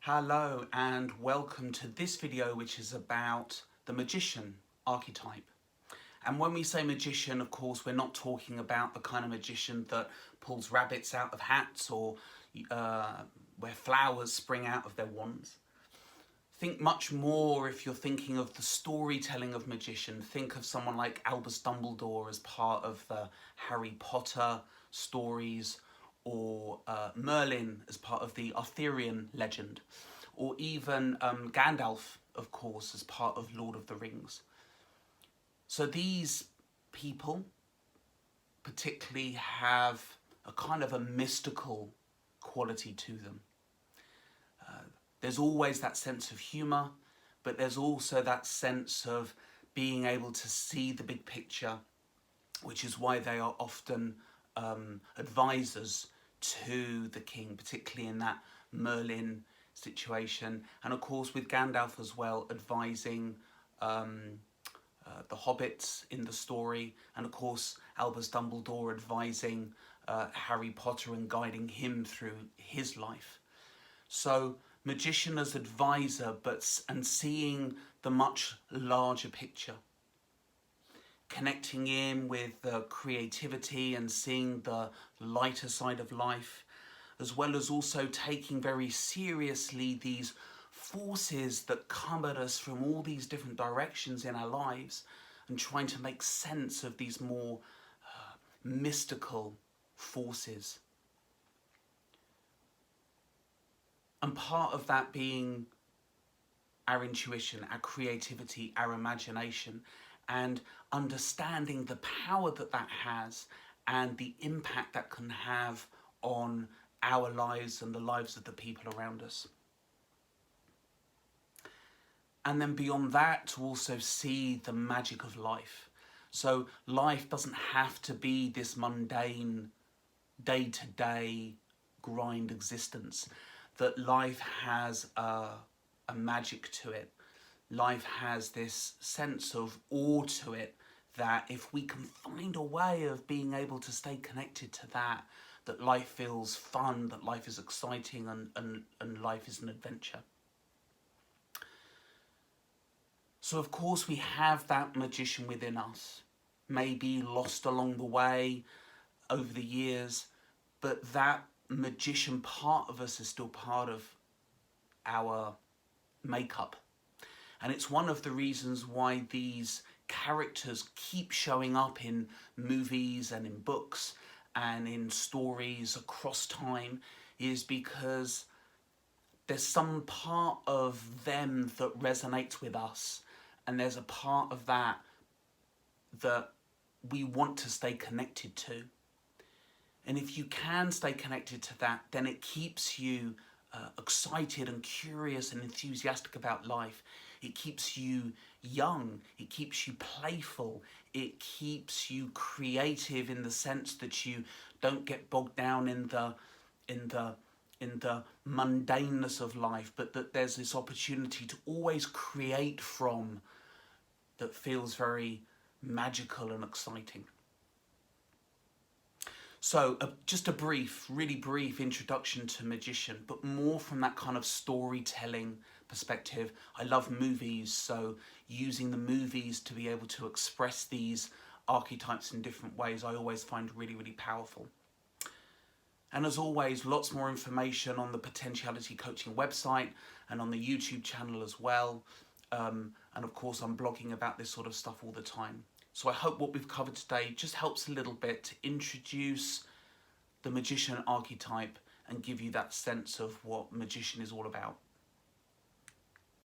Hello and welcome to this video, which is about the magician archetype. And when we say magician, of course, we're not talking about the kind of magician that pulls rabbits out of hats or where flowers spring out of their wands. Think much more, if you're thinking of the storytelling of magician, think of someone like Albus Dumbledore as part of the Harry Potter stories, or Merlin as part of the Arthurian legend, or even Gandalf, of course, as part of Lord of the Rings. So these people particularly have a kind of a mystical quality to them. There's always that sense of humour, but there's also that sense of being able to see the big picture, which is why they are often advisors to the king, particularly in that Merlin situation, and of course with Gandalf as well, advising the hobbits in the story, and of course Albus Dumbledore advising Harry Potter and guiding him through his life. So magician as advisor, and seeing the much larger picture, connecting in with the creativity and seeing the lighter side of life, as well as also taking very seriously these forces that come at us from all these different directions in our lives, and trying to make sense of these more mystical forces. And part of that being our intuition, our creativity, our imagination, and understanding the power that that has and the impact that can have on our lives and the lives of the people around us. And then beyond that, to also see the magic of life. So life doesn't have to be this mundane, day-to-day grind existence. That life has a magic to it. Life has this sense of awe to it, that if we can find a way of being able to stay connected to that, that life feels fun, that life is exciting, and life is an adventure. So of course we have that magician within us, maybe lost along the way over the years, but that magician part of us is still part of our makeup. And it's one of the reasons why these characters keep showing up in movies and in books and in stories across time, is because there's some part of them that resonates with us, and there's a part of that that we want to stay connected to. And if you can stay connected to that, then it keeps you excited and curious and enthusiastic about life. It keeps you young, it keeps you playful, it keeps you creative in the sense that you don't get bogged down in the mundaneness of life, but that there's this opportunity to always create from that feels very magical and exciting. So just a really brief introduction to magician, but more from that kind of storytelling perspective. I love movies, so using the movies to be able to express these archetypes in different ways, I always find really powerful. And as always, lots more information on the Potentiality Coaching website and on the YouTube channel as well. And of course, I'm blogging about this sort of stuff all the time. So I hope what we've covered today just helps a little bit to introduce the magician archetype and give you that sense of what magician is all about.